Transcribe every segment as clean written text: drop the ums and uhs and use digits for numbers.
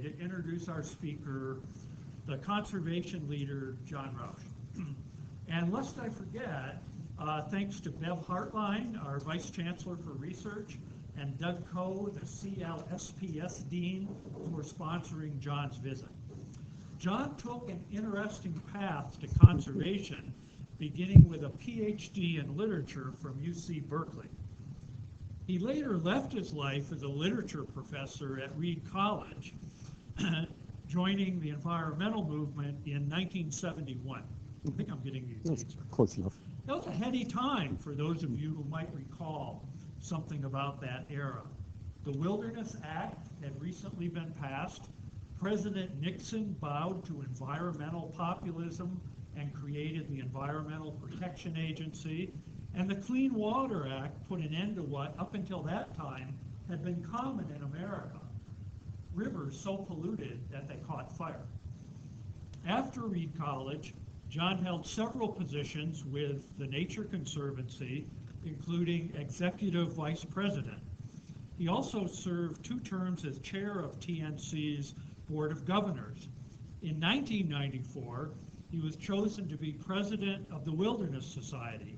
to introduce our speaker, the conservation leader, John Roush. And lest I forget, thanks to Bev Hartline, our Vice Chancellor for Research, and Doug Coe, the CLSPS Dean, for sponsoring John's visit. John took an interesting path to conservation, beginning with a PhD in literature from UC Berkeley. He later left his life as a literature professor at Reed College, joining the environmental movement in 1971. I think I'm getting these dates right. Close enough. That was a heady time for those of you who might recall something about that era. The Wilderness Act had recently been passed. President Nixon bowed to environmental populism and created the Environmental Protection Agency. And the Clean Water Act put an end to what, up until that time, had been common in America. Rivers so polluted that they caught fire. After Reed College, John held several positions with the Nature Conservancy, including executive vice president. He also served 2 terms as chair of TNC's Board of Governors. In 1994, he was chosen to be president of the Wilderness Society.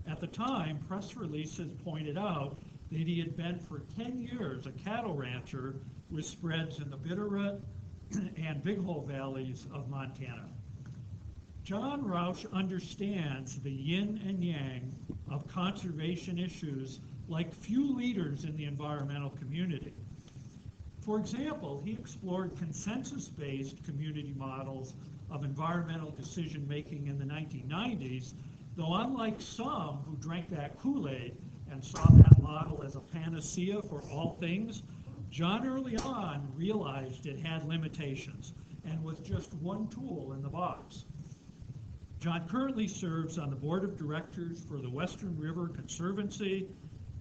At the time, press releases pointed out that he had been for 10 years a cattle rancher with spreads in the Bitterroot and Big Hole valleys of Montana. John Roush understands the yin and yang of conservation issues like few leaders in the environmental community. For example, he explored consensus-based community models of environmental decision-making in the 1990s, though unlike some who drank that Kool-Aid and saw that model as a panacea for all things, John early on realized it had limitations and was just one tool in the box. John currently serves on the board of directors for the Western River Conservancy,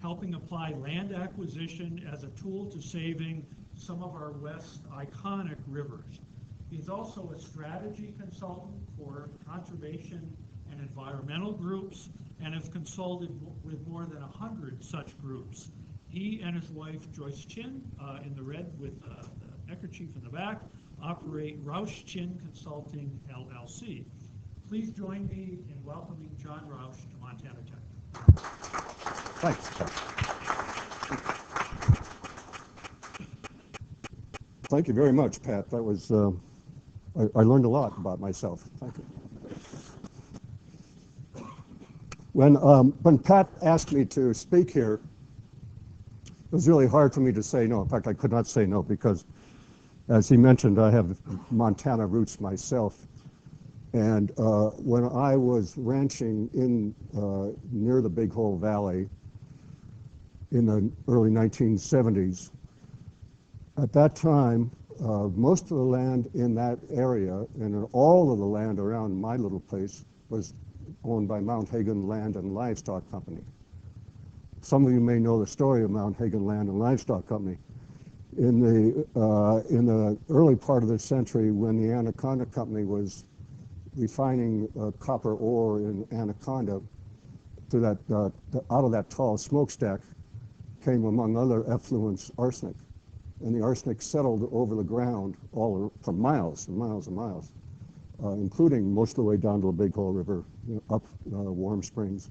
helping apply land acquisition as a tool to saving some of our West's iconic rivers. He's also a strategy consultant for conservation and environmental groups and has consulted with more than 100 such groups. He and his wife, Joyce Chin, in the red with the neckerchief in the back, operate Roush Chin Consulting, LLC. Please join me in welcoming John Roush to Montana Tech. Thanks. Thank you very much, Pat. That was, I learned a lot about myself. Thank you. When Pat asked me to speak here, it was really hard for me to say no. In fact, I could not say no because, as he mentioned, I have Montana roots myself. And when I was ranching in near the Big Hole Valley in the early 1970s, at that time, most of the land in that area and all of the land around my little place was owned by Mount Hagen Land and Livestock Company. Some of you may know the story of Mount Hagen Land and Livestock Company. In the early part of the century, when the Anaconda Company was refining copper ore in Anaconda, to that out of that tall smokestack came, among other effluents, arsenic, and the arsenic settled over the ground all for miles and miles and miles, including most of the way down to the Big Hole River, up Warm Springs.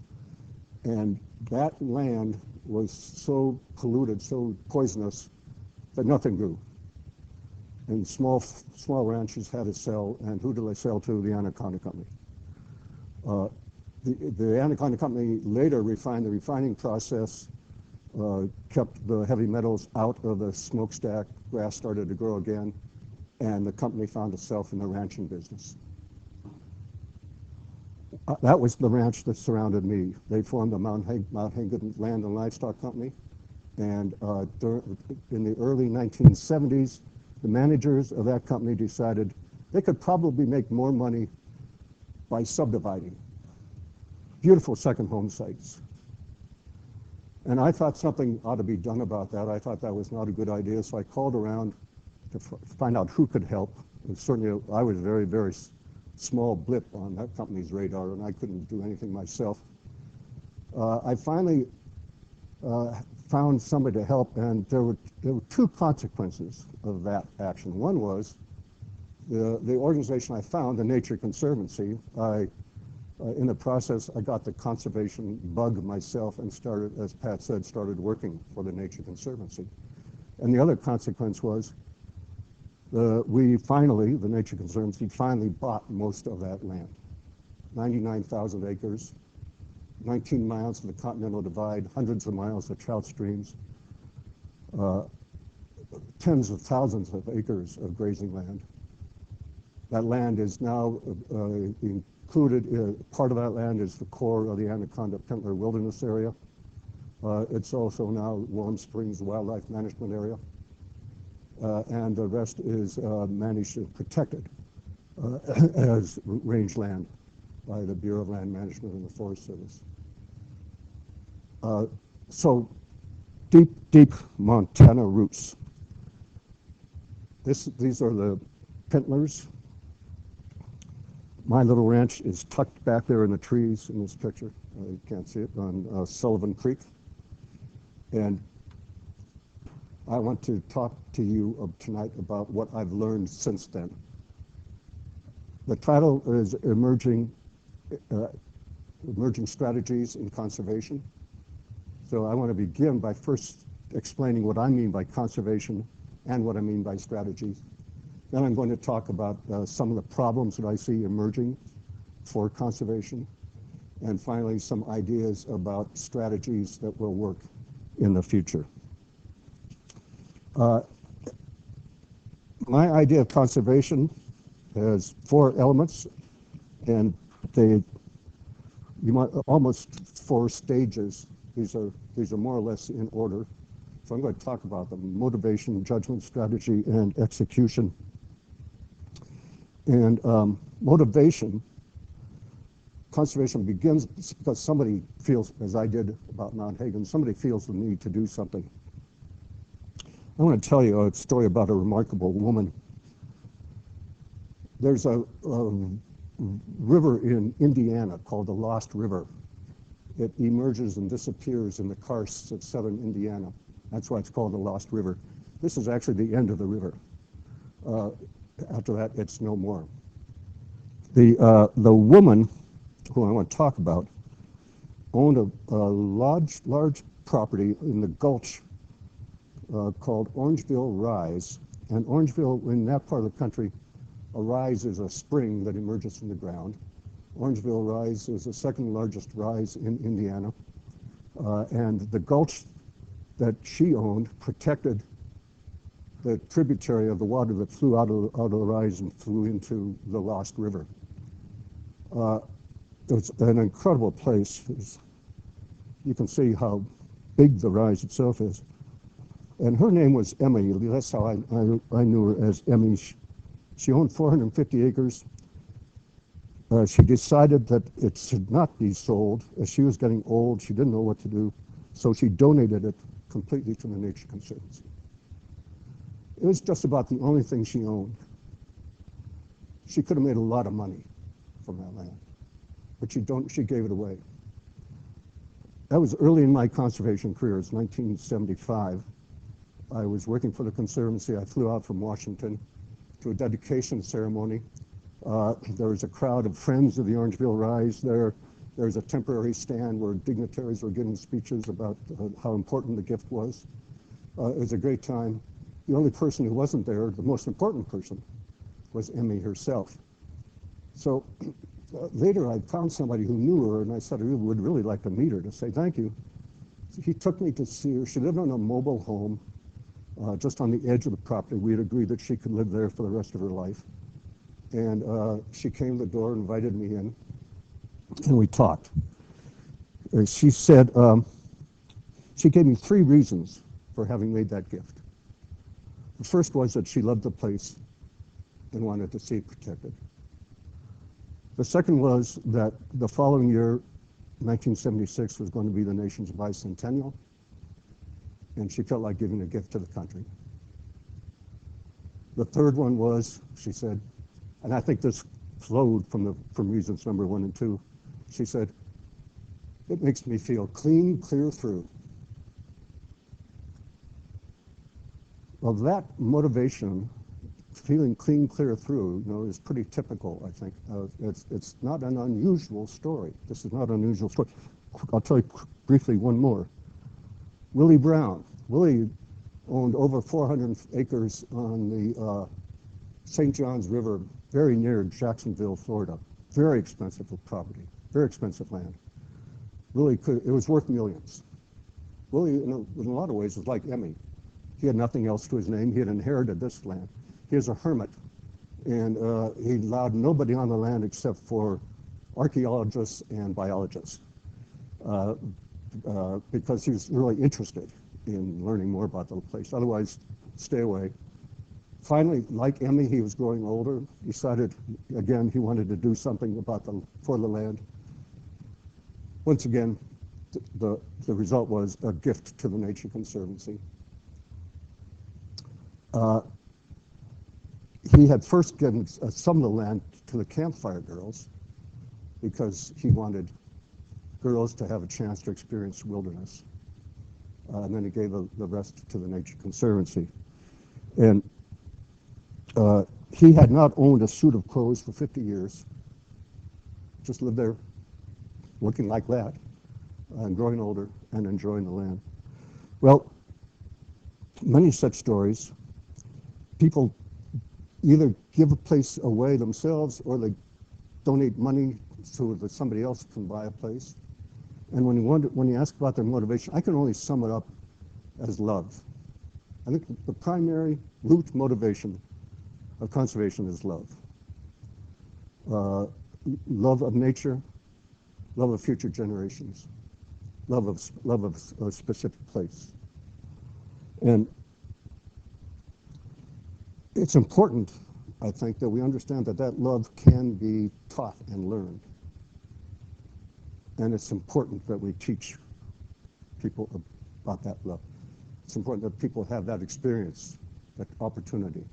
And that land was so polluted, so poisonous, that nothing grew. And small ranchers had to sell, and who do they sell to? The Anaconda Company. The Anaconda Company later refined the refining process, kept the heavy metals out of the smokestack, grass started to grow again, and the company found itself in the ranching business. That was the ranch that surrounded me. They formed the Mount Hagen Land and Livestock Company, and in the early 1970s, the managers of that company decided they could probably make more money by subdividing beautiful second home sites. And I thought something ought to be done about that. I thought that was not a good idea, so I called around to find out who could help. And certainly I was a very, very small blip on that company's radar, and I couldn't do anything myself. I finally found somebody to help, and there were two consequences of that action. One was the organization I found, the Nature Conservancy. In the process, I got the conservation bug myself and started, as Pat said, started working for the Nature Conservancy. And the other consequence was the Nature Conservancy finally bought most of that land, 99,000 acres, 19 miles of the Continental Divide, hundreds of miles of trout streams, tens of thousands of acres of grazing land. That land is now included, part of that land is the core of the Anaconda-Pentler Wilderness Area. It's also now Warm Springs Wildlife Management Area. And the rest is managed and protected as rangeland by the Bureau of Land Management and the Forest Service. So deep Montana roots. These are the Pentlers. My little ranch is tucked back there in the trees in this picture. You can't see it, on Sullivan Creek. And I want to talk to you tonight about what I've learned since then. The title is Emerging Strategies in Conservation. So I want to begin by first explaining what I mean by conservation and what I mean by strategies. Then I'm going to talk about some of the problems that I see emerging for conservation. And finally, some ideas about strategies that will work in the future. My idea of conservation has four elements, and almost four stages. These are more or less in order. So I'm going to talk about them: motivation, judgment, strategy, and execution. And motivation, conservation begins because somebody feels, as I did about Mount Hagen, somebody feels the need to do something. I want to tell you a story about a remarkable woman. There's a river in Indiana called the Lost River. It emerges and disappears in the karsts of southern Indiana. That's why it's called the Lost River. This is actually the end of the river. After that, it's no more. The woman who I want to talk about owned a large property in the gulch called Orangeville Rise. And Orangeville, in that part of the country, a rise is a spring that emerges from the ground. Orangeville Rise is the second largest rise in Indiana. And the gulch that she owned protected the tributary of the water that flew out of the rise and flew into the Lost River. It's an incredible place. You can see how big the rise itself is. And her name was Emmy. That's how I knew her, as Emmy. She owned 450 acres. She decided that it should not be sold. As she was getting old, she didn't know what to do, so she donated it completely to the Nature Conservancy. It was just about the only thing she owned. She could have made a lot of money from that land, but she gave it away. That was early in my conservation career. It's 1975. I was working for the Conservancy. I flew out from Washington to a dedication ceremony. There was a crowd of friends of the Orangeville Rise there. There was a temporary stand where dignitaries were giving speeches about how important the gift was. It was a great time. The only person who wasn't there, the most important person, was Emmy herself. So later I found somebody who knew her, and I said I would really like to meet her to say thank you. So he took me to see her. She lived in a mobile home just on the edge of the property. We had agreed that she could live there for the rest of her life. And she came to the door, invited me in, and we talked. She said, she gave me three reasons for having made that gift. The first was that she loved the place and wanted to see it protected. The second was that the following year, 1976, was going to be the nation's bicentennial, and she felt like giving a gift to the country. The third one was, she said, and I think this flowed from reasons number 1 and 2, she said, it makes me feel clean, clear through. of that motivation, feeling clear through, is pretty typical, I think. It's not an unusual story. This is not an unusual story. I'll tell you briefly one more. Willie Browne. Willie owned over 400 acres on the St. Johns River, very near Jacksonville, Florida. Very expensive property, very expensive land. It was worth millions. Willie, in a lot of ways, was like Emmy. He had nothing else to his name. He had inherited this land. He was a hermit, and he allowed nobody on the land except for archaeologists and biologists, because he was really interested in learning more about the place. Otherwise, stay away. Finally, like Emmy, he was growing older. Decided again he wanted to do something for the land. Once again, the result was a gift to the Nature Conservancy. He had first given some of the land to the Campfire Girls because he wanted girls to have a chance to experience wilderness. And then he gave the rest to the Nature Conservancy. And he had not owned a suit of clothes for 50 years, just lived there looking like that, and growing older and enjoying the land. Well, many such stories, people either give a place away themselves or they donate money so that somebody else can buy a place. And when you ask about their motivation, I can only sum it up as love. I think the primary root motivation of conservation is love. Love of nature, love of future generations, love of a specific place. And it's important, I think, that we understand that love can be taught and learned. And it's important that we teach people about that love. It's important that people have that experience, that opportunity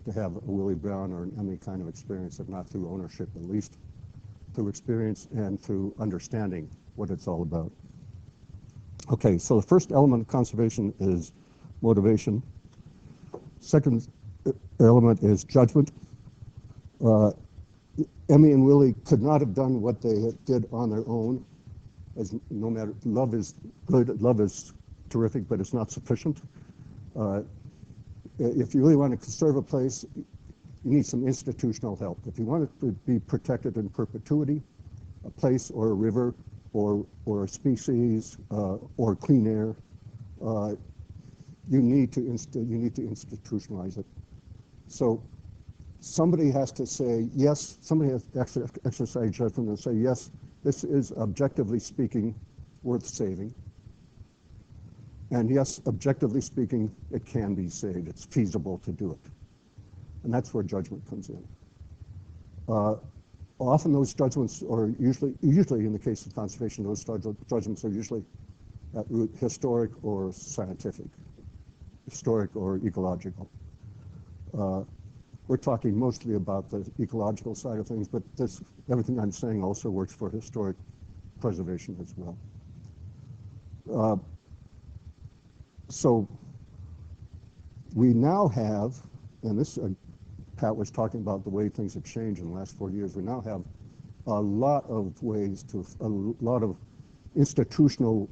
to have a Willie Browne or an Emmy kind of experience, if not through ownership, at least through experience and through understanding what it's all about. Okay, so the first element of conservation is motivation. Second element is judgment. Emmy and Willie could not have done what they did on their own. No matter, love is good, love is terrific, but it's not sufficient. If you really want to conserve a place, you need some institutional help. If you want it to be protected in perpetuity, a place or a river or a species or clean air, you need to institutionalize it. So somebody has to say yes. Somebody has to exercise judgment and say yes. This is objectively speaking worth saving. And yes, objectively speaking, it can be saved. It's feasible to do it. And that's where judgment comes in. Often those judgments are usually in the case of conservation, those judgments are usually at root historic or scientific, historic or ecological. We're talking mostly about the ecological side of things, but everything I'm saying also works for historic preservation as well. So we now have, and this Pat was talking about the way things have changed in the last 40 years. We now have a lot of institutional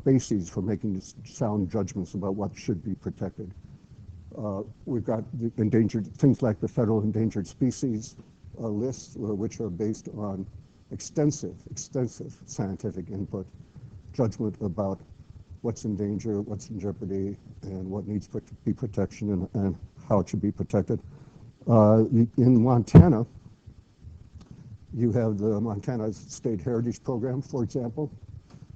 bases for making sound judgments about what should be protected. We've got the endangered, things like the federal endangered species lists, which are based on extensive scientific input, judgment about what's in danger, what's in jeopardy, and what needs to be protection and how it should be protected. In Montana, you have the Montana State Heritage Program, for example,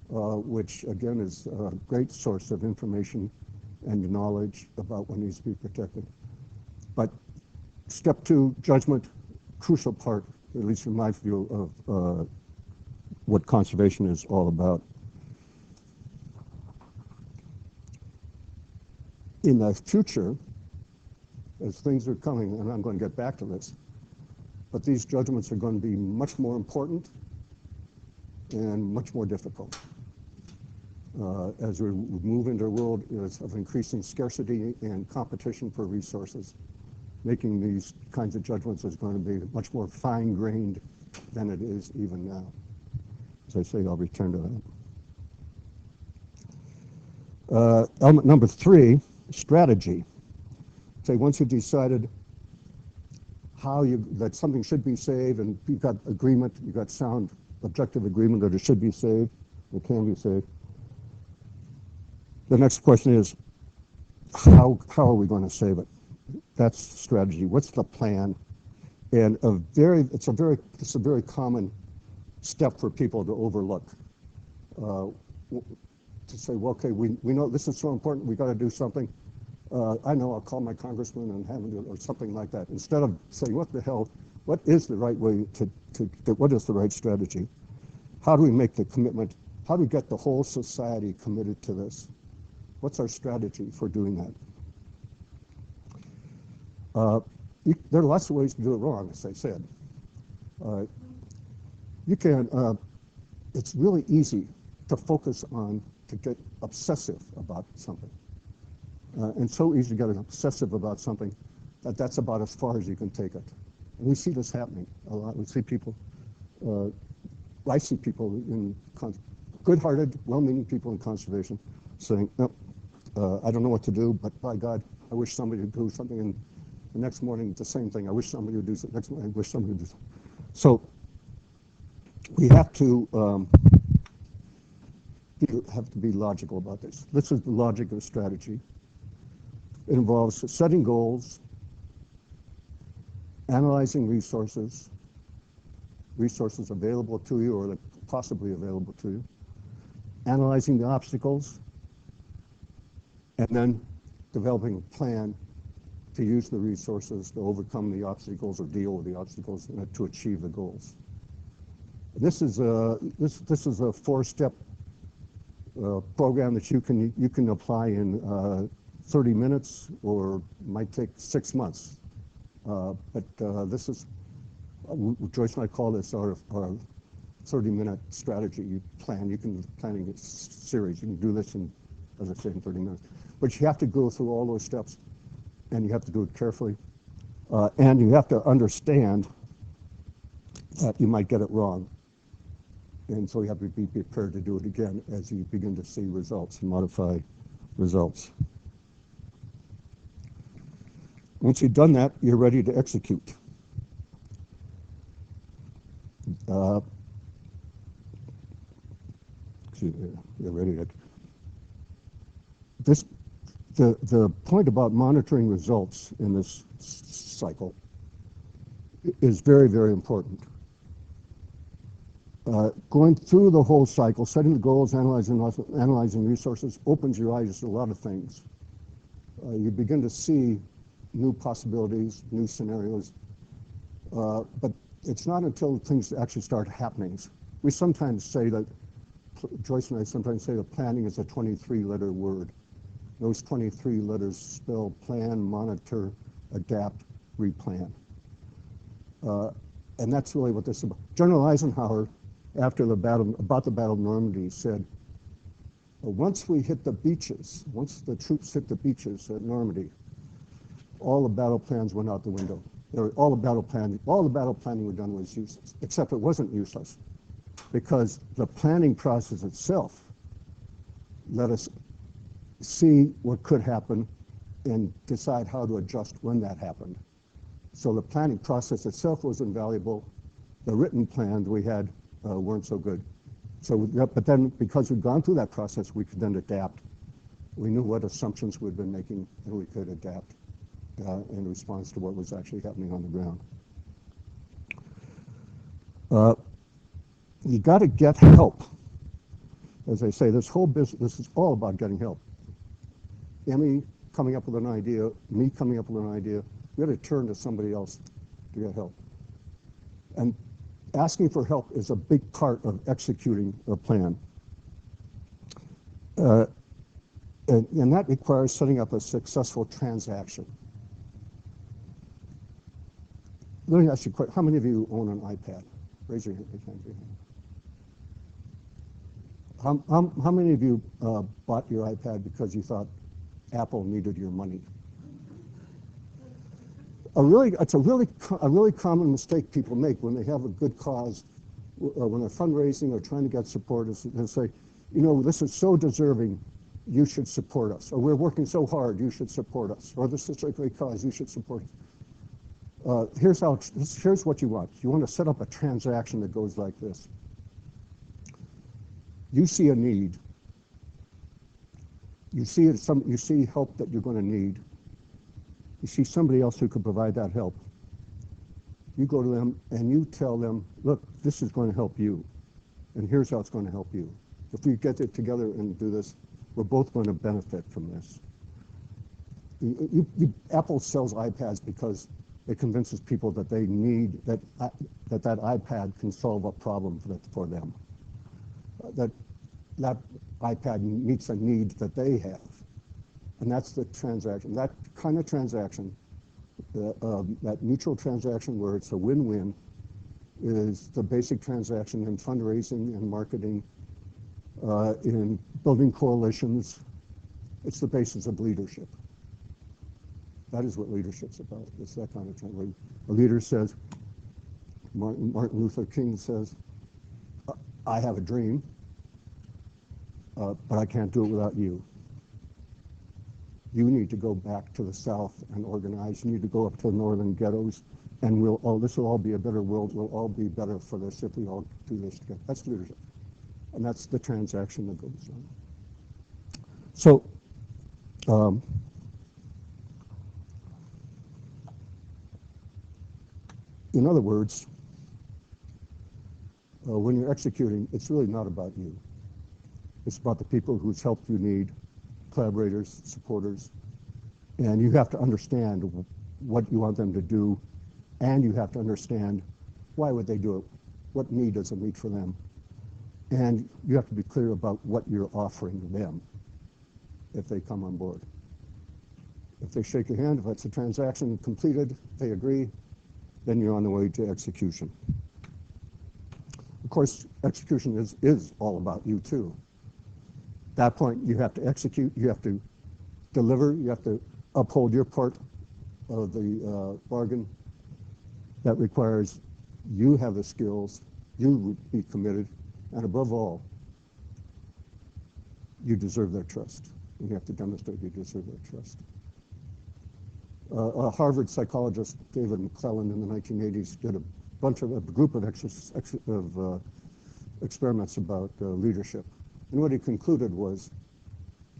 which again is a great source of information and knowledge about what needs to be protected. But step two, judgment, crucial part, at least in my view, of what conservation is all about. In the future, as things are coming, and I'm going to get back to this, but these judgments are going to be much more important and much more difficult. as we move into a world of increasing scarcity and competition for resources. Making these kinds of judgments is going to be much more fine-grained than it is even now. As I say, I'll return to that. Element number 3, strategy. Say once you've decided that something should be saved and you've got agreement, you've got sound objective agreement that it should be saved, it can be saved. The next question is, how are we going to save it? That's strategy. What's the plan? And it's a very common step for people to overlook. To say, well, okay, we know this is so important, we got to do something. I know, I'll call my congressman and have him do it, or something like that. Instead of saying, what the hell, what is the right way what is the right strategy? How do we make the commitment? How do we get the whole society committed to this? What's our strategy for doing that? There are lots of ways to do it wrong, as I said. It's really easy to get obsessive about something. And so easy to get obsessive about something that's about as far as you can take it. And we see this happening a lot. We see people, I see people good-hearted, well-meaning people in conservation saying, no, I don't know what to do, but by God, I wish somebody would do something. And the next morning, the same thing. I wish somebody would do something. Next morning, I wish somebody would do something. So we have to be logical about this. This is the logic of strategy. It involves setting goals, analyzing resources available to you or possibly available to you, analyzing the obstacles, and then developing a plan to use the resources to overcome the obstacles or deal with the obstacles to achieve the goals. This is a 4-step program that you can apply in 30 minutes or might take 6 months. But this is, Joyce and I call this our 30-minute strategy plan. You can planning a series. You can do this in, as I said, in 30 minutes. But you have to go through all those steps, and you have to do it carefully. And you have to understand that you might get it wrong. And so you have to be prepared to do it again as you begin to see results and modify results. Once you've done that, you're ready to execute. You're ready to. The point about monitoring results in this cycle is very, very important. Going through the whole cycle, setting the goals, analyzing resources, opens your eyes to a lot of things. You begin to see new possibilities, new scenarios, but it's not until things actually start happening. We sometimes say that, Joyce and I sometimes say that planning is a 23-letter word. Those 23 letters spell plan, monitor, adapt, replan. And that's really what this is about. General Eisenhower, after the battle of Normandy, said, once we hit the beaches, once the troops hit the beaches at Normandy, all the battle plans went out the window. All the battle planning we done was useless, except it wasn't useless, because the planning process itself let us see what could happen and decide how to adjust when that happened. So the planning process itself was invaluable. The written plans we had weren't so good. But then because we'd gone through that process, we could then adapt. We knew what assumptions we'd been making, and we could adapt in response to what was actually happening on the ground. You got to get help. As I say, this whole business is all about getting help. Emmy coming up with an idea, me coming up with an idea, we got to turn to somebody else to get help. And asking for help is a big part of executing a plan. And that requires setting up a successful transaction. Let me ask you a question. How many of you own an iPad? Raise your hand. How many of you bought your iPad because you thought Apple needed your money? It's a really common mistake people make when they have a good cause, when they're fundraising or trying to get support, is they say, you know, this is so deserving, you should support us. Or we're working so hard, you should support us. Or this is a great cause, you should support us. Here's what you want. You want to set up a transaction that goes like this. You see a need. You see help that you're going to need. You see somebody else who could provide that help. You go to them and you tell them, look, this is going to help you. And here's how it's going to help you. If we get it together and do this, we're both going to benefit from this. Apple sells iPads because it convinces people that they need, that iPad can solve a problem for them. That iPad meets a need that they have. And that's the transaction. That kind of transaction, that mutual transaction where it's a win-win, is the basic transaction in fundraising and marketing, in building coalitions. It's the basis of leadership. That is what leadership's about. It's that kind of thing where a leader says, Martin Luther King says, I have a dream, but I can't do it without you. You need to go back to the South and organize. You need to go up to the northern ghettos, and this will all be a better world. We'll all be better for this if we all do this together. That's leadership. And that's the transaction that goes on. So, in other words, when you're executing, it's really not about you. It's about the people whose help you need, collaborators, supporters, and you have to understand what you want them to do, and you have to understand why would they do it, what need does it meet for them, and you have to be clear about what you're offering them if they come on board. If they shake your hand, if it's a transaction completed, they agree, then you're on the way to execution. Of course, execution is all about you too. At that point, you have to execute, you have to deliver, you have to uphold your part of the bargain. That requires you have the skills, you be committed, and above all, you deserve their trust. You have to demonstrate you deserve their trust. A Harvard psychologist, David McClellan, in the 1980s, did a group of experiments about leadership. And what he concluded was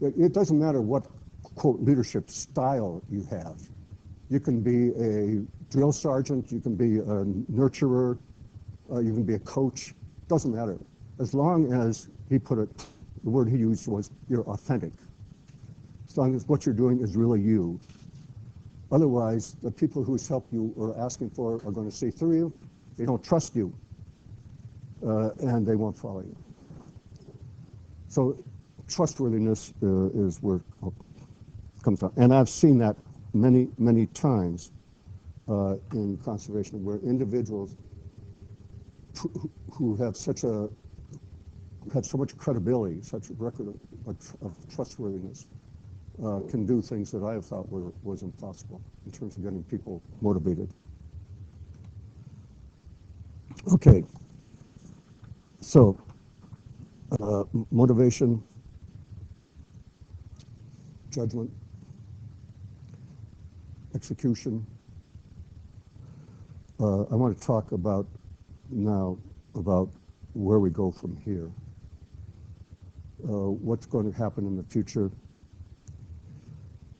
that it doesn't matter what, quote, leadership style you have. You can be a drill sergeant, you can be a nurturer, you can be a coach, doesn't matter. As long as, he put it, the word he used was, you're authentic. As long as what you're doing is really you. Otherwise, the people whose help you are asking for are going to see through you, they don't trust you, and they won't follow you. So trustworthiness is where it comes down. And I've seen that many, many times in conservation, where individuals who have had so much credibility, such a record of trustworthiness, can do things that I have thought was impossible in terms of getting people motivated. Okay, so motivation, judgment, execution. I want to talk about where we go from here. What's going to happen in the future.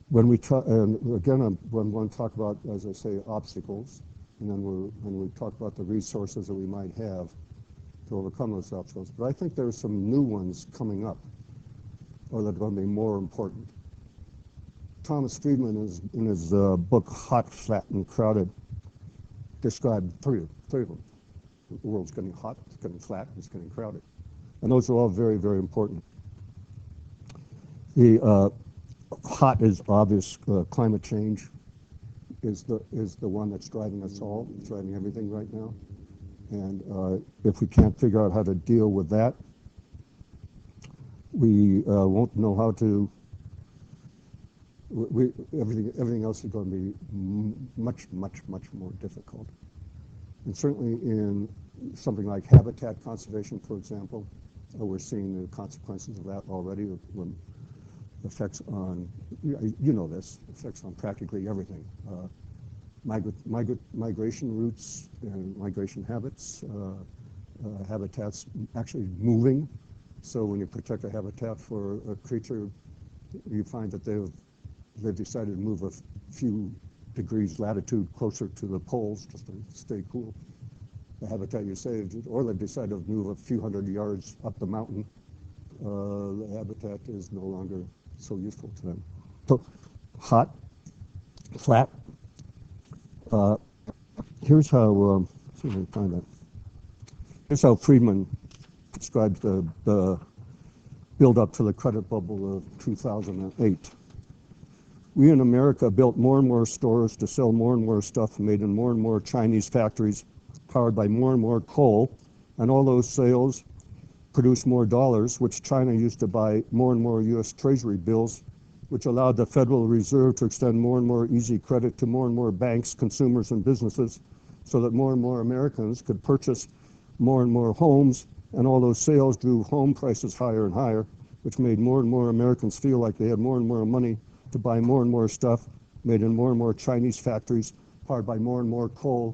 When we talk, and again, I'm going to talk about, as I say, obstacles, and then when we talk about the resources that we might have to overcome those obstacles. But I think there are some new ones coming up, or that are going to be more important. Thomas Friedman, in his book Hot, Flat, and Crowded, described three of them. The world's getting hot, it's getting flat, it's getting crowded. And those are all very, very important. The hot is obvious. Climate change is the one that's driving us all. It's driving everything right now. And if we can't figure out how to deal with that, We won't know how to. Everything else is going to be much more difficult. And certainly in something like habitat conservation, for example, we're seeing the consequences of that already, when effects on, you know this, effects on practically everything. Migration routes and migration habits, habitats actually moving. So when you protect a habitat for a creature, you find that they've decided to move a few degrees latitude closer to the poles just to stay cool. The habitat you saved, or they've decided to move a few hundred yards up the mountain. The habitat is no longer so useful to them. So hot, flat. Here's how, see if I can find that. Here's how Friedman described the build-up to the credit bubble of 2008. We in America built more and more stores to sell more and more stuff made in more and more Chinese factories, powered by more and more coal, and all those sales produced more dollars, which China used to buy more and more U.S. Treasury bills, which allowed the Federal Reserve to extend more and more easy credit to more and more banks, consumers, and businesses, so that more and more Americans could purchase more and more homes, and all those sales drew home prices higher and higher, which made more and more Americans feel like they had more and more money to buy more and more stuff made in more and more Chinese factories, powered by more and more coal.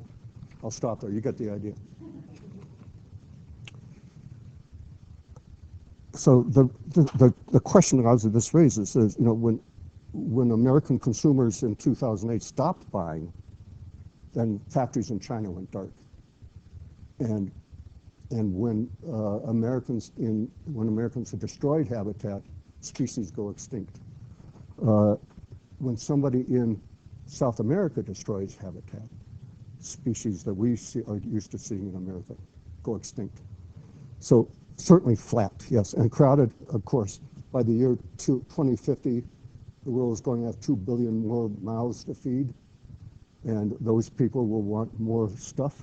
I'll stop there. You get the idea. So the question that this raises is, you know, when American consumers in 2008 stopped buying, then factories in China went dark, and when Americans have destroyed habitat, species go extinct. When somebody in South America destroys habitat, species that we are used to seeing in America go extinct. So certainly flat, yes, and crowded, of course. By the year 2050, the world is going to have 2 billion more mouths to feed, and those people will want more stuff,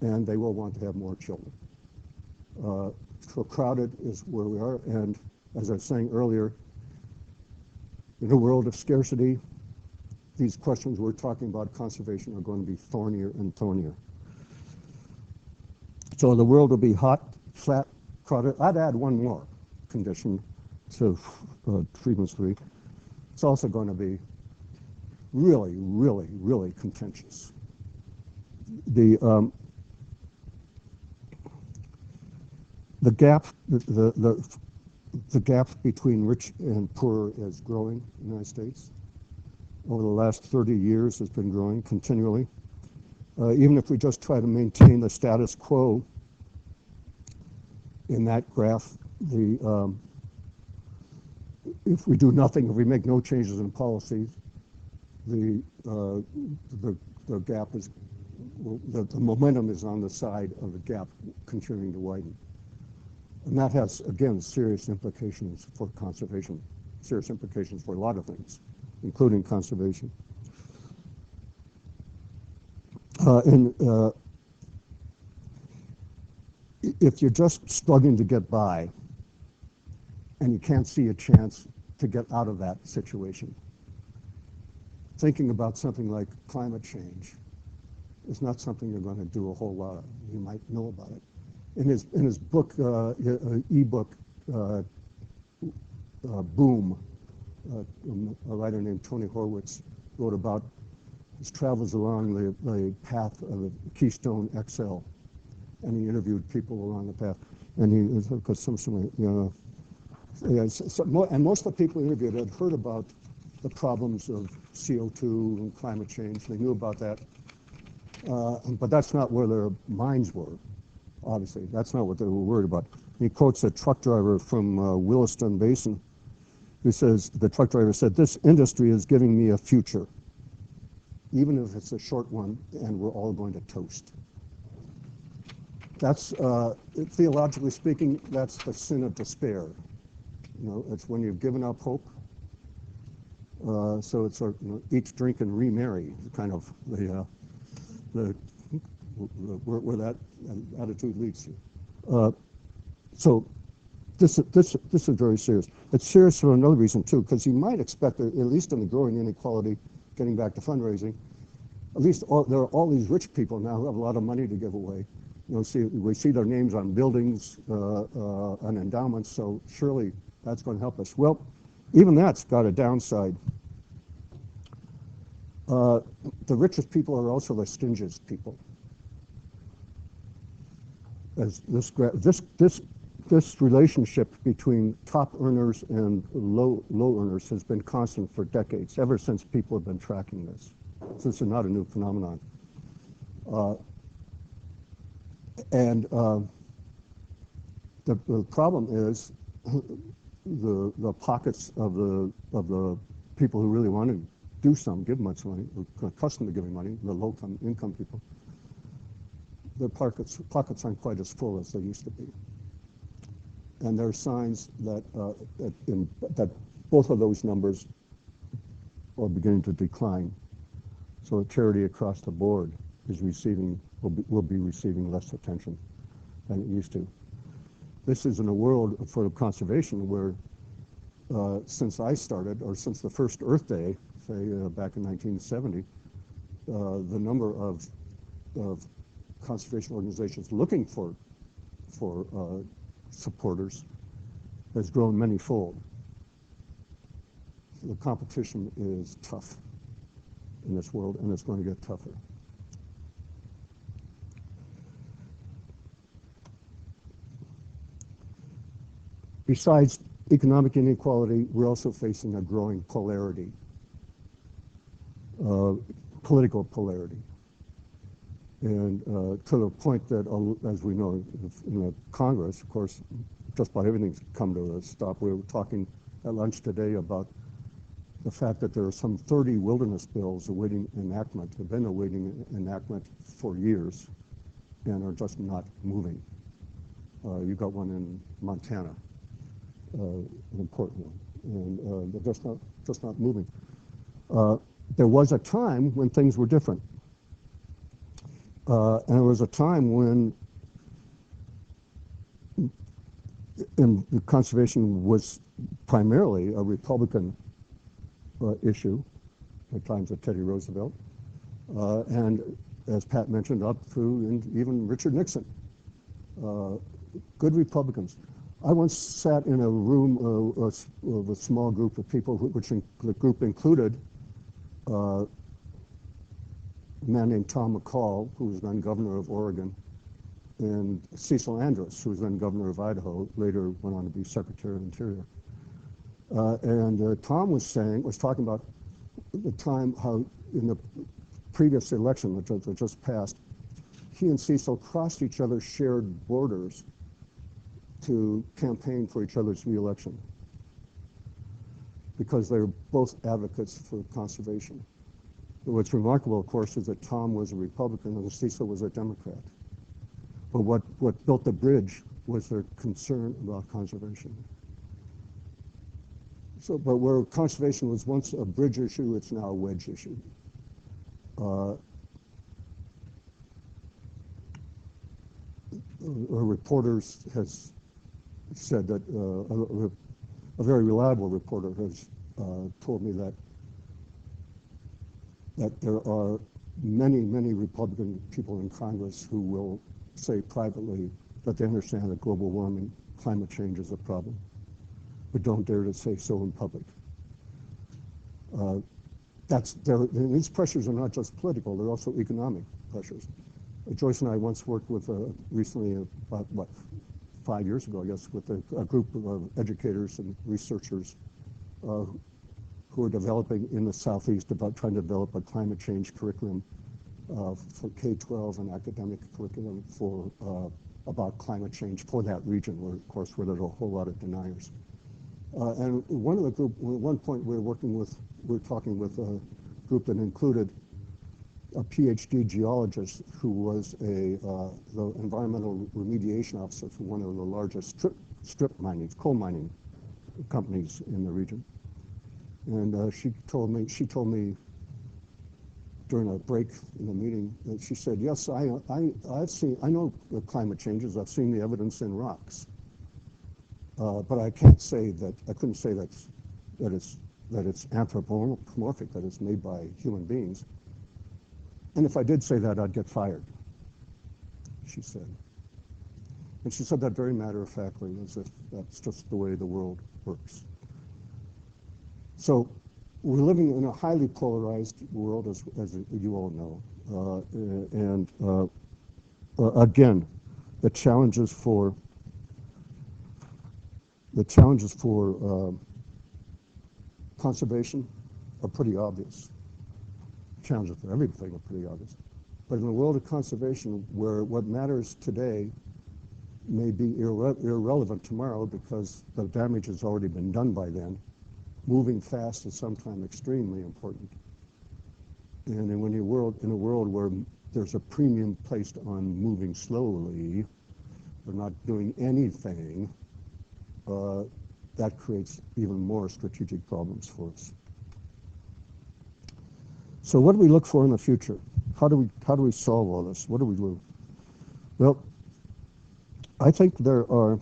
and they will want to have more children. So crowded is where we are, and as I was saying earlier, in a world of scarcity, these questions we're talking about conservation are going to be thornier and thornier. So the world will be hot, flat, crowded. I'd add one more condition to Friedman's theory. It's also going to be really contentious. The gap, the gap between rich and poor is growing in the United States. Over the last 30 years, it's been growing continually. Even if we just try to maintain the status quo in that graph, if we do nothing, if we make no changes in policies, the gap is, the momentum is on the side of the gap continuing to widen. And that has, again, serious implications for conservation, serious implications for a lot of things, including conservation. If you're just struggling to get by and you can't see a chance to get out of that situation, thinking about something like climate change is not something you're going to do a whole lot of. You might know about it. In his book, ebook, Boom, a writer named Tony Horwitz wrote about his travels along the path of the Keystone XL, and he interviewed people along the path, and he because and most of the people he interviewed had heard about the problems of CO2 and climate change. They knew about that, but that's not where their minds were. Obviously, that's not what they were worried about. He quotes a truck driver from Williston Basin, who says, the truck driver said, "This industry is giving me a future, even if it's a short one, and we're all going to toast." That's, theologically speaking, that's the sin of despair. You know, it's when you've given up hope. So it's eat, drink, and remarry, kind of where that attitude leads you. So this is very serious. It's serious for another reason too, because you might expect that, at least in the growing inequality, getting back to fundraising, at least there are all these rich people now who have a lot of money to give away. We see their names on buildings and endowments, so surely that's going to help us. Well, even that's got a downside. The richest people are also the stingiest people. As this relationship between top earners and low earners has been constant for decades, ever since people have been tracking this. So this is not a new phenomenon. The problem is the pockets of the people who really want to do some, give much money, are accustomed to giving money, the low income people. Their pockets aren't quite as full as they used to be. And there are signs that that both of those numbers are beginning to decline. So charity across the board is will be receiving less attention than it used to. This is in a world for conservation where since I started, or since the first Earth Day, say back in 1970, the number of conservation organizations looking for supporters has grown many-fold. The competition is tough in this world, and it's going to get tougher. Besides economic inequality, we're also facing a growing polarity, political polarity. And to the point that, as we know, in the Congress, of course, just about everything's come to a stop. We were talking at lunch today about the fact that there are some 30 wilderness bills awaiting enactment, have been awaiting enactment for years, and are just not moving. You got one in Montana, an important one, and they're just not moving. There was a time when things were different. And there was a time when conservation was primarily a Republican issue, at times of Teddy Roosevelt, and as Pat mentioned, up through and even Richard Nixon. Good Republicans. I once sat in a room of a small group of people, the group included a man named Tom McCall, who was then governor of Oregon, and Cecil Andrus, who was then governor of Idaho, later went on to be Secretary of Interior. Tom was talking about the time how in the previous election that just passed, he and Cecil crossed each other's shared borders to campaign for each other's re-election because they were both advocates for conservation. What's remarkable, of course, is that Tom was a Republican and Cecil was a Democrat. But what built the bridge was their concern about conservation. So, but where conservation was once a bridge issue, it's now a wedge issue. A reporter has said that, a very reliable reporter has told me that there are many Republican people in Congress who will say privately that they understand that global warming, climate change is a problem, but don't dare to say so in public. These pressures are not just political, they're also economic pressures. Joyce and I once worked with, recently, about 5 years ago, I guess, with a group of educators and researchers who are developing in the Southeast about trying to develop a climate change curriculum for K-12 and academic curriculum about climate change for that region, where, of course, where there's a whole lot of deniers. And one of the group, at one point we were talking with a group that included a PhD geologist who was the environmental remediation officer for one of the largest coal mining companies in the region. And she told me during a break in the meeting that she said, yes, I know the climate changes, I've seen the evidence in rocks. But I can't say that, I couldn't say that it's anthropomorphic, that it's made by human beings. And if I did say that, I'd get fired, she said. And she said that very matter-of-factly, as if that's just the way the world works. So we're living in a highly polarized world, as you all know. Again, the challenges for conservation are pretty obvious. Challenges for everything are pretty obvious. But in the world of conservation, where what matters today may be irrelevant tomorrow because the damage has already been done by then, moving fast is sometimes extremely important. And in a world where there's a premium placed on moving slowly, or not doing anything, that creates even more strategic problems for us. So what do we look for in the future? How do we solve all this? What do we do? Well, I think there are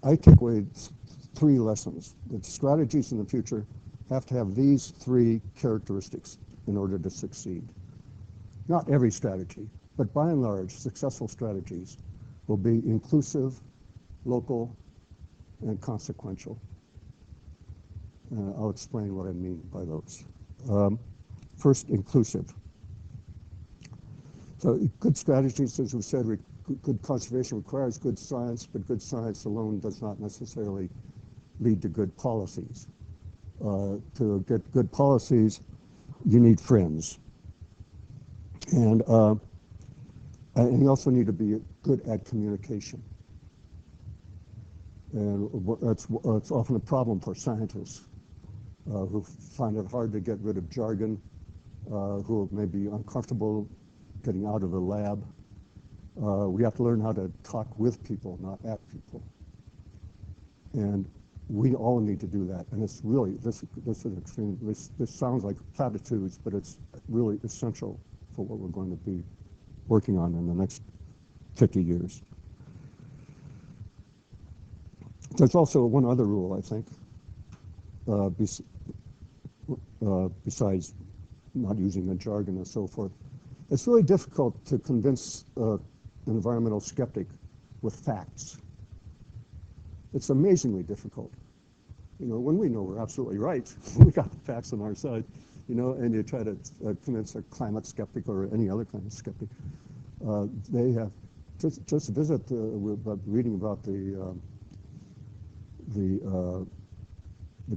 I take away three lessons. The strategies in the future have to have these three characteristics in order to succeed. Not every strategy, but by and large, successful strategies will be inclusive, local, and consequential. I'll explain what I mean by those. First, inclusive. So good strategies, as we said, good conservation requires good science, but good science alone does not necessarily lead to good policies. To get good policies, you need friends. And you also need to be good at communication. And it's often a problem for scientists who find it hard to get rid of jargon, who may be uncomfortable getting out of the lab. We have to learn how to talk with people, not at people. And we all need to do that. And it's really, this is extreme. This sounds like platitudes, but it's really essential for what we're going to be working on in the next 50 years. There's also one other rule, I think, besides not using the jargon and so forth. It's really difficult to convince an environmental skeptic with facts. It's amazingly difficult. You know, when we know we're absolutely right, we got the facts on our side, you know, and you try to convince a climate skeptic or any other kind of skeptic. They have, just visit, reading about the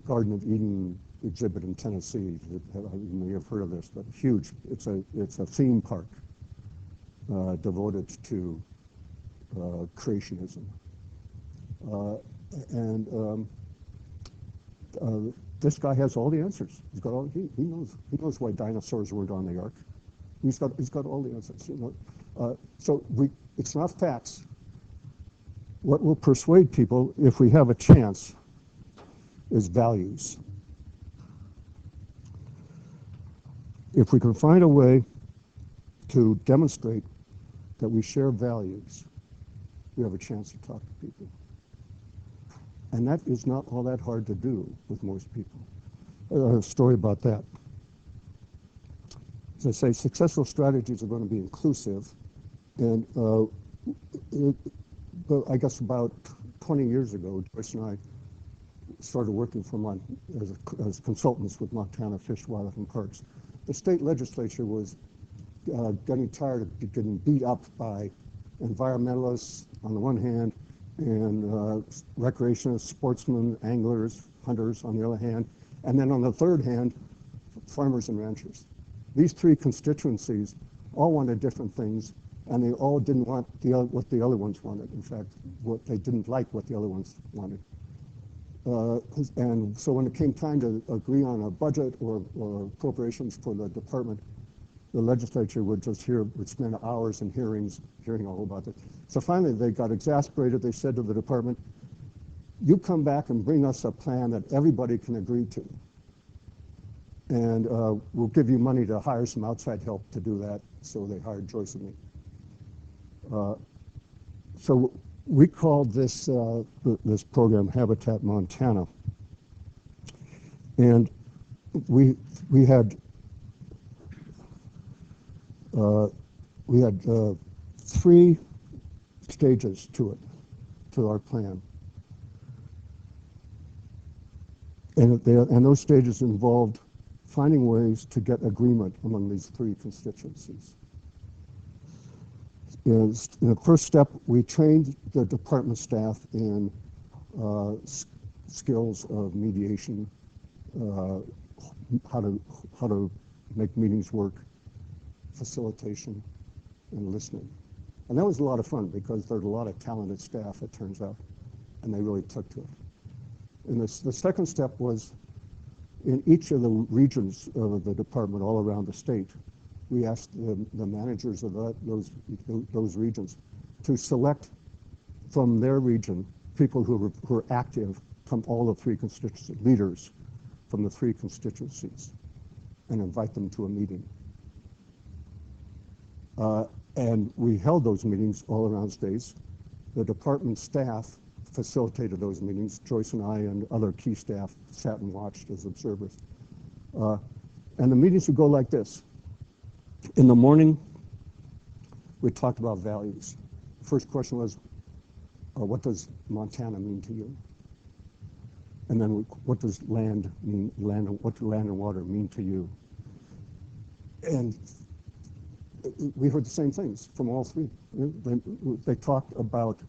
Garden of Eden exhibit in Tennessee. You may have heard of this, but huge. It's a theme park devoted to creationism, this guy has all the answers. He's got all. He knows why dinosaurs weren't on the ark. He's got all the answers. You know? So it's not facts. What will persuade people, if we have a chance, is values. If we can find a way to demonstrate that we share values, we have a chance to talk to people. And that is not all that hard to do with most people. A story about that. As I say, successful strategies are going to be inclusive. And I guess about 20 years ago, Joyce and I started working as consultants with Montana Fish, Wildlife, and Parks. The state legislature was getting tired of getting beat up by environmentalists on the one hand, and recreationists, sportsmen, anglers, hunters on the other hand, and then on the third hand, farmers and ranchers. These three constituencies all wanted different things, and they all didn't want what the other ones wanted. In fact, they didn't like what the other ones wanted. And so when it came time to agree on a budget or appropriations for the department, the legislature would spend hours in hearings hearing all about it. So finally they got exasperated. They said to the department, you come back and bring us a plan that everybody can agree to. And we'll give you money to hire some outside help to do that. So they hired Joyce and me. So we called this this program Habitat Montana, and we had three stages to it, to our plan, and those stages involved finding ways to get agreement among these three constituencies. In the first step, we trained the department staff in skills of mediation, how to make meetings work, facilitation, and listening. And that was a lot of fun because there's a lot of talented staff, it turns out, and they really took to it. And the second step was in each of the regions of the department all around the state, we asked the managers of those regions to select from their region people who were active from all the three constituencies, leaders from the three constituencies, and invite them to a meeting. And we held those meetings all around states. The department staff facilitated those meetings. Joyce and I and other key staff sat and watched as observers. And the meetings would go like this. In the morning, we talked about values. The first question was, what does Montana mean to you? And then what does land mean, what do land and water mean to you? And we heard the same things from all three. They talked about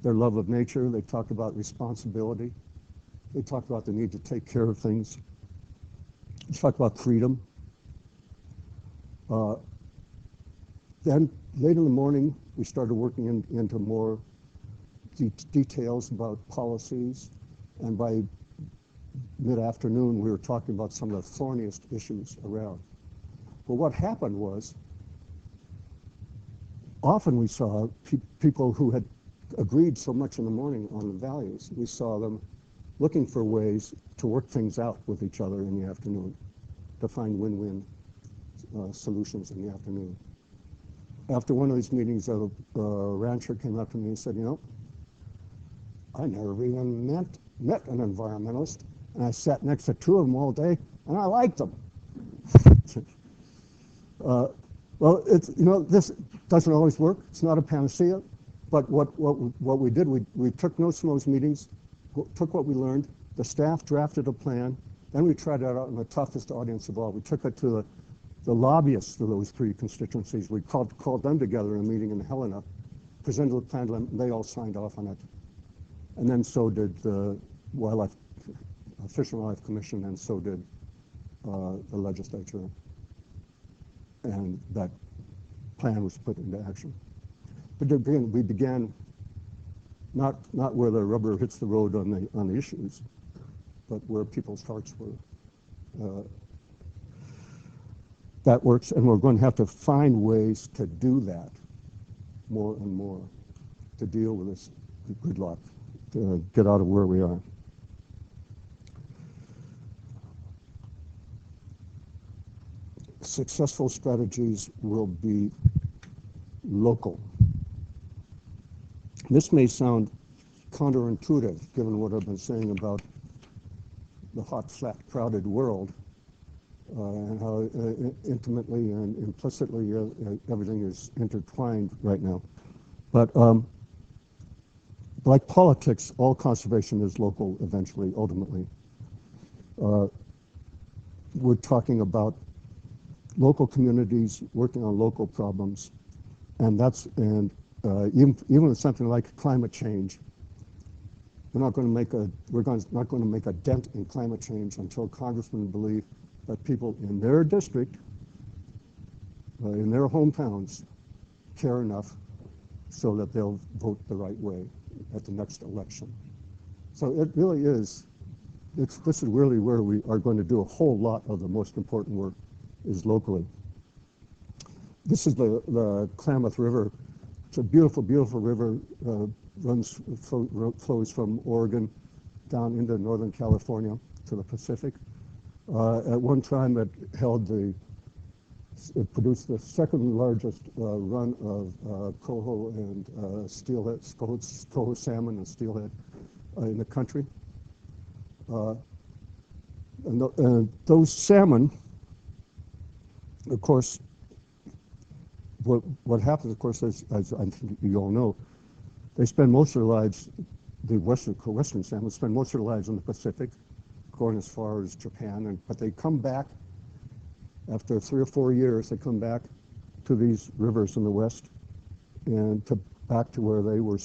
their love of nature, they talked about responsibility, they talked about the need to take care of things, they talked about freedom. Then late in the morning, we started working into more details about policies, and by mid-afternoon, we were talking about some of the thorniest issues around. But what happened was, often we saw people who had agreed so much in the morning on the values, we saw them looking for ways to work things out with each other in the afternoon, to find win-win solutions in the afternoon. After one of these meetings, a rancher came up to me and said, you know, I never even met an environmentalist, and I sat next to two of them all day, and I liked them. Well, it's, you know, this doesn't always work. It's not a panacea. But what we did, we took notes from those meetings, took what we learned. The staff drafted a plan. Then we tried it out in the toughest audience of all. We took it to the lobbyists of those three constituencies. We called them together in a meeting in Helena, presented the plan to them, and they all signed off on it. And then so did the Fish and Wildlife Commission, and so did the legislature. And that plan was put into action. But again, we began not where the rubber hits the road on the issues, but where people's hearts were. That works, and we're going to have to find ways to do that more and more, to deal with this gridlock, to get out of where we are. Successful strategies will be local. This may sound counterintuitive, given what I've been saying about the hot, flat, crowded world, and how intimately and implicitly everything is intertwined right now. But like politics, all conservation is local eventually, ultimately. We're talking about local communities working on local problems, and even with something like climate change, we're not going to make a dent in climate change until congressmen believe that people in their district, in their hometowns, care enough so that they'll vote the right way at the next election. So it really is, this is really where we are going to do a whole lot of the most important work, is locally. This is the Klamath River. It's a beautiful, beautiful river, flows from Oregon down into Northern California to the Pacific. At one time, it held the It produced the second largest run of coho and steelhead, coho salmon and steelhead in the country. And those salmon, of course, what happens, of course, as I think you all know, they spend most of their lives, the western salmon spend most of their lives in the Pacific, going as far as Japan, but they come back after 3 or 4 years. They come back to these rivers in the west, and back to where they were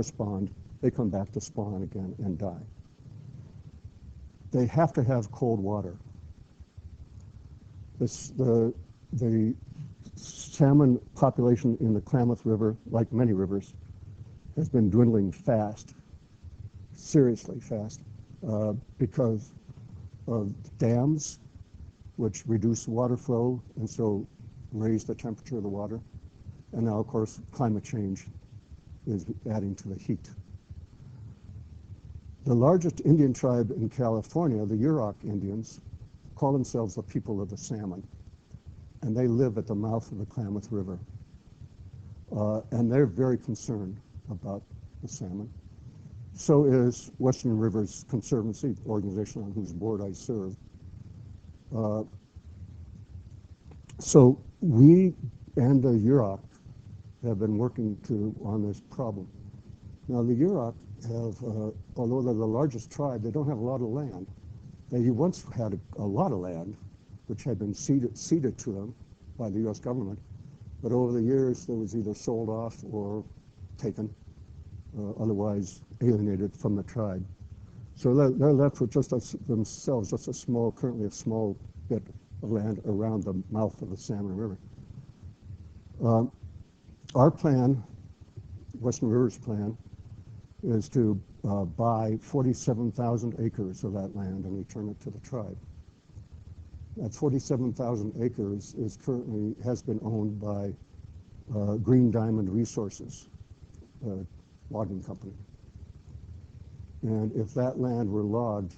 spawned. They come back to spawn again and die. They have to have cold water. The salmon population in the Klamath River, like many rivers, has been dwindling fast, seriously fast, because of dams, which reduce water flow and so raise the temperature of the water. And now, of course, climate change is adding to the heat. The largest Indian tribe in California, the Yurok Indians, call themselves the people of the salmon. And they live at the mouth of the Klamath River. And they're very concerned about the salmon. So is Western Rivers Conservancy, the organization on whose board I serve. So we and the Yurok have been working on this problem. Now the Yurok have, although they're the largest tribe, they don't have a lot of land. They once had a lot of land, which had been ceded to them by the U.S. government, but over the years it was either sold off or taken, otherwise alienated from the tribe. So they're left with just themselves, currently a small bit of land around the mouth of the Salmon River. Our plan, Western Rivers plan, is to buy 47,000 acres of that land and return it to the tribe. That 47,000 acres has been owned by Green Diamond Resources, a logging company. And if that land were logged,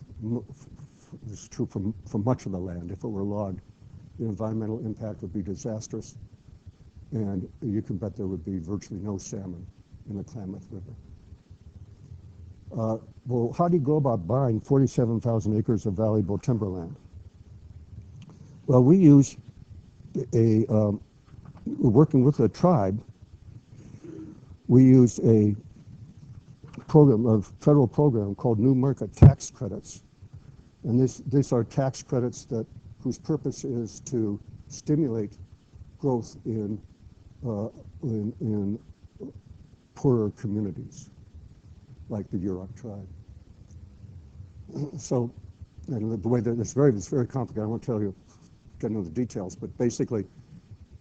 it's true for much of the land, if it were logged, the environmental impact would be disastrous, and you can bet there would be virtually no salmon in the Klamath River. Well, how do you go about buying 47,000 acres of valuable timberland? Well, we use working with a tribe, we used a federal program called New Market Tax Credits. And these are tax credits whose purpose is to stimulate growth in poorer communities, like the Yurok tribe. So, and the way that it's very complicated. I won't get into the details, but basically,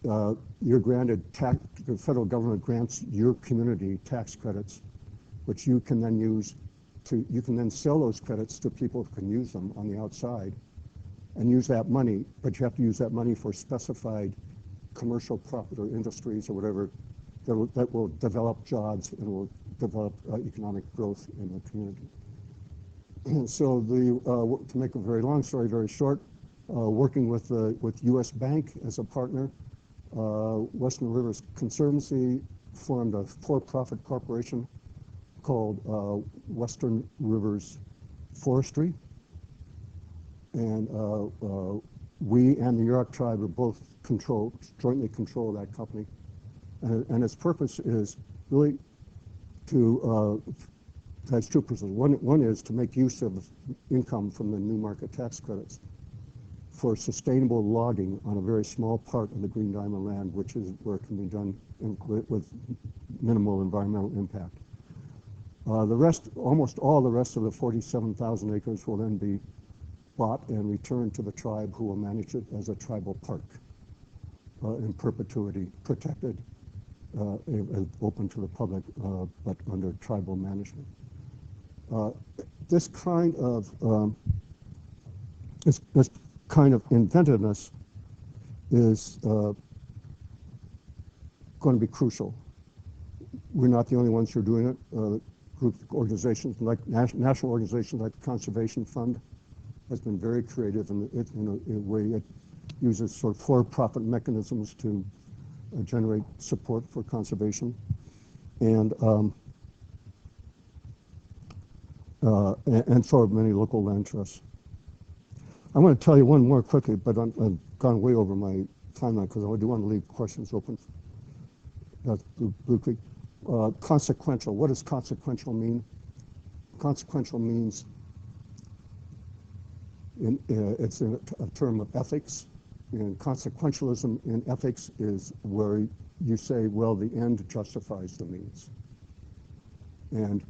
you're granted the federal government grants your community tax credits, which you can then use you can then sell those credits to people who can use them on the outside, and use that money. But you have to use that money for specified commercial profit or industries or whatever that will develop jobs and will develop economic growth in the community. So to make a very long story very short, working with U.S. Bank as a partner, Western Rivers Conservancy formed a for-profit corporation called Western Rivers Forestry, and we and the Yurok tribe are both jointly control that company, and its purpose is really has two purposes. One is to make use of income from the New Market Tax Credits for sustainable logging on a very small part of the Green Diamond land, which is where it can be done with minimal environmental impact. The rest, almost all the rest of the 47,000 acres will then be bought and returned to the tribe, who will manage it as a tribal park in perpetuity, protected, open to the public, but under tribal management. This kind of inventiveness is going to be crucial. We're not the only ones who are doing it. Organizations like national organizations like the Conservation Fund has been very creative in a way. uses sort of for-profit mechanisms to generate support for conservation, and so have many local land trusts. I want to tell you one more quickly, but I've gone way over my timeline because I do want to leave questions open. That's Blue Creek. Consequential. What does consequential mean? Consequential means it's a term of ethics. And consequentialism in ethics is where you say, well, the end justifies the means. And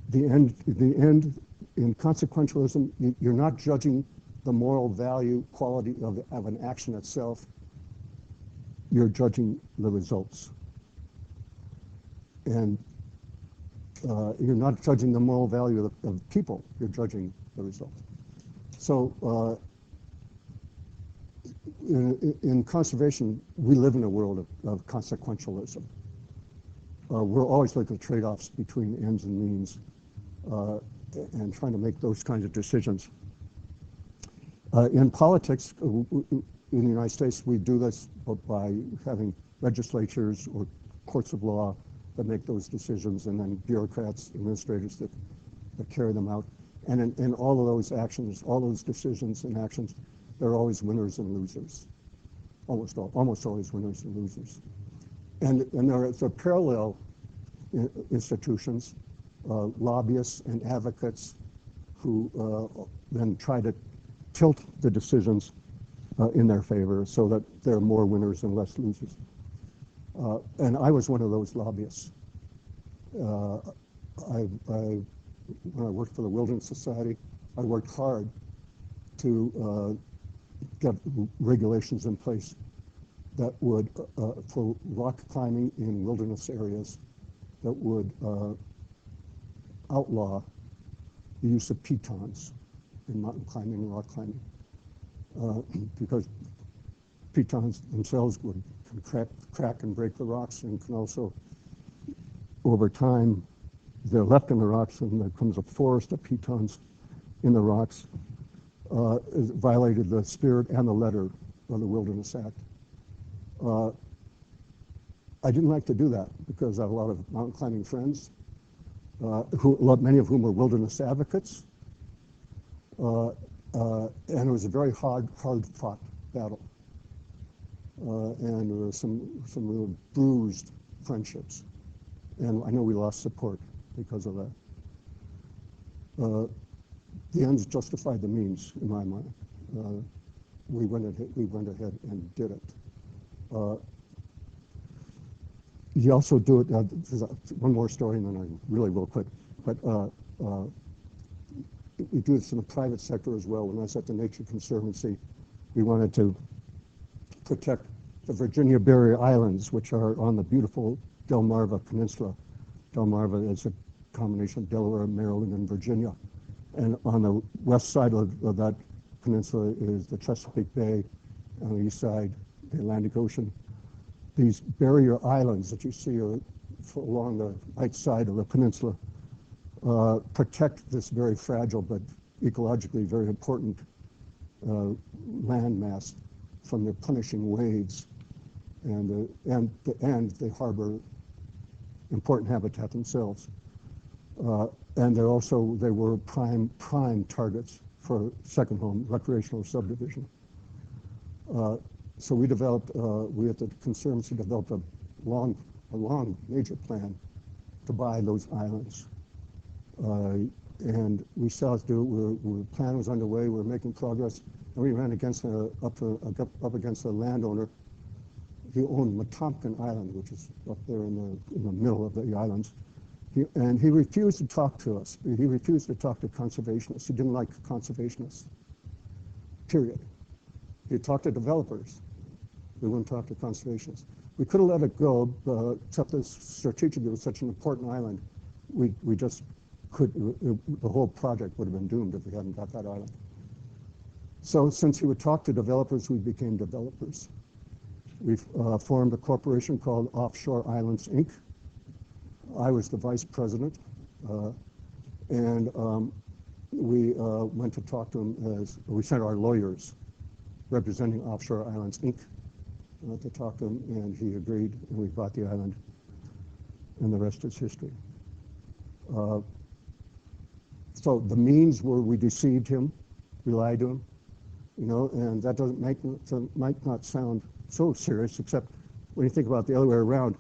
the end in consequentialism, you're not judging the moral value, quality of an action itself. You're judging the results. And you're not judging the moral value of people, you're judging the results. So in conservation, we live in a world of consequentialism. We're always looking at trade-offs between ends and means and trying to make those kinds of decisions. In politics, in the United States, we do this by having legislatures or courts of law that make those decisions, and then bureaucrats, administrators that carry them out. And in all of those actions, all those decisions and actions, there are always winners and losers. Almost always winners and losers. And there are parallel institutions, lobbyists and advocates who then try to tilt the decisions in their favor so that there are more winners and less losers. And I was one of those lobbyists. When I worked for the Wilderness Society, I worked hard to get regulations in place that would, for rock climbing in wilderness areas, that would outlaw the use of pitons in mountain climbing and rock climbing. Because pitons themselves can crack and break the rocks, and can also, over time, they're left in the rocks and there comes a forest of pitons in the rocks. It violated the spirit and the letter of the Wilderness Act. I didn't like to do that because I have a lot of mountain climbing friends, many of whom were wilderness advocates, and it was a very hard-fought battle. And there were some real bruised friendships, and I know we lost support because of that. The ends justified the means, in my mind. We went ahead and did it. You also do it. One more story, and then I really will quit. But we do this in the private sector as well. When I was at the Nature Conservancy, we wanted to protect the Virginia Barrier Islands, which are on the beautiful Delmarva Peninsula. Delmarva is a combination of Delaware, Maryland, and Virginia. And on the west side of that peninsula is the Chesapeake Bay, on the east side, the Atlantic Ocean. These barrier islands that you see are along the right side of the peninsula protect this very fragile but ecologically very important land mass from the punishing waves, and they harbor important habitat themselves. And they were prime targets for second home recreational subdivision. So we at the Conservancy developed a long major plan to buy those islands. And we set out to do it. The plan was underway. We were making progress, and we ran up against a landowner. He owned Wetumpka Island, which is up there in the middle of the islands. And he refused to talk to us. He refused to talk to conservationists. He didn't like conservationists, period. He talked to developers. We wouldn't talk to conservationists. We could have let it go, except that strategically it was such an important island. We just the whole project would have been doomed if we hadn't got that island. So since he would talk to developers, we became developers. We formed a corporation called Offshore Islands, Inc. I was the vice president, and we went to talk to him we sent our lawyers representing Offshore Islands, Inc., to talk to him, and he agreed, and we bought the island, and the rest is history. So the means were we deceived him, we lied to him, and that might not sound so serious, except when you think about the other way around.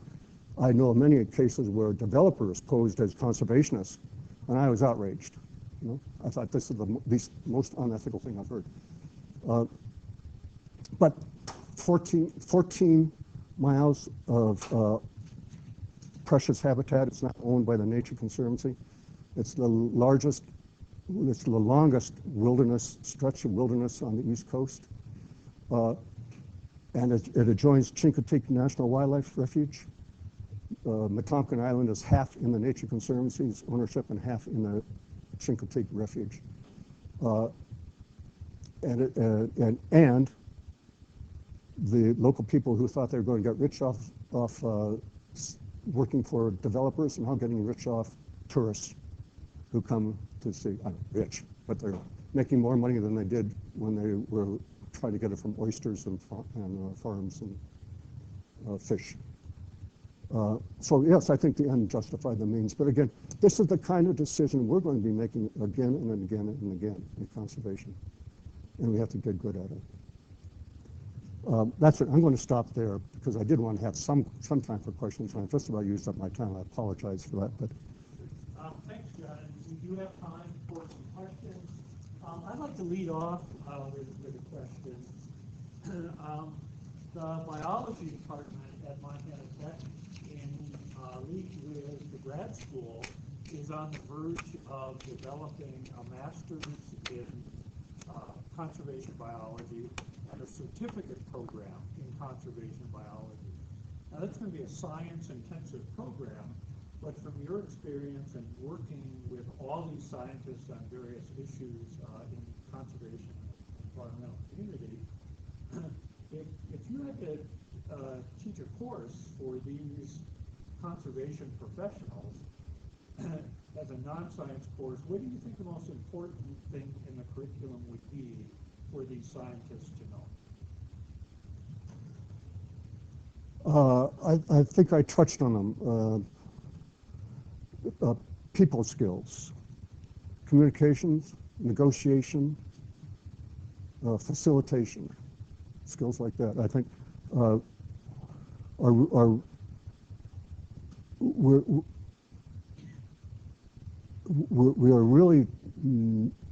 I know of many cases where developers posed as conservationists, and I was outraged. I thought this is the most unethical thing I've heard. But 14 miles of precious habitat. It's not owned by the Nature Conservancy. It's the longest wilderness stretch of wilderness on the East Coast. And it adjoins Chincoteague National Wildlife Refuge. Metonkin Island is half in the Nature Conservancy's ownership and half in the Chincoteague Refuge. And the local people who thought they were going to get rich off working for developers and now getting rich off tourists who come to see, rich, but they're making more money than they did when they were trying to get it from oysters and farms and fish. So yes, I think the end justified the means. But again, this is the kind of decision we're going to be making again and again and again in conservation. And we have to get good at it. That's it. I'm going to stop there because I did want to have some time for questions, and I just about used up my time. I apologize for that. But thanks, John. We do have time for some questions. I'd like to lead off with a question. The biology department at Montana Tech, in league with the grad school, is on the verge of developing a master's in conservation biology and a certificate program in conservation biology. Now that's going to be a science-intensive program, but from your experience and working with all these scientists on various issues in conservation and environmental community, if you had to teach a course for these conservation professionals as a non-science course, what do you think the most important thing in the curriculum would be for these scientists to know? I think I touched on them. People skills, communications, negotiation, facilitation, skills like that. I think we are really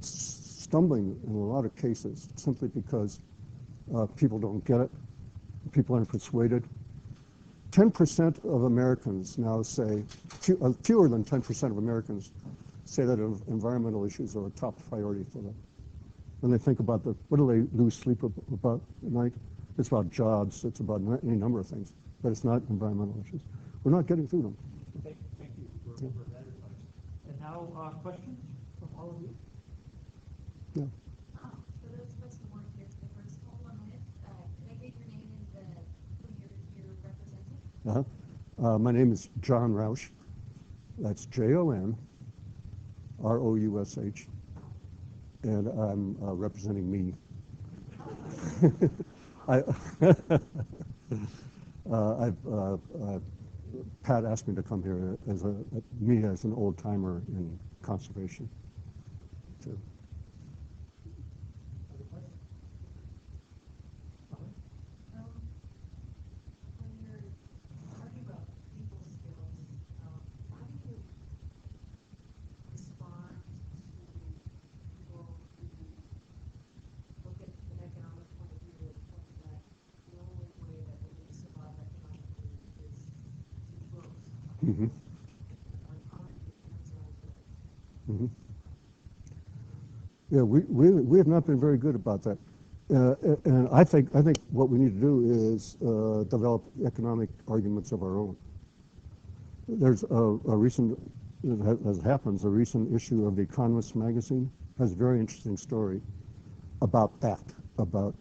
stumbling in a lot of cases simply because people don't get it, people aren't persuaded. 10% of Americans now say, fewer than 10% of Americans say that environmental issues are a top priority for them. When they think about what do they lose sleep about at night? It's about jobs, it's about any number of things, but it's not environmental issues. We're not getting through them. Thank you for that advice. And now questions from all of you? Yeah. For those of us who weren't here for the first whole 1 minute, can I get your name and who you're representing? My name is John Roush. That's Jon Roush, and I'm representing me. Pat asked me to come here as an old timer in conservation. So. Mm-hmm. Mm-hmm. Yeah, we have not been very good about that, and I think what we need to do is develop economic arguments of our own. There's a recent, as it happens, a recent issue of The Economist magazine has a very interesting story about that, about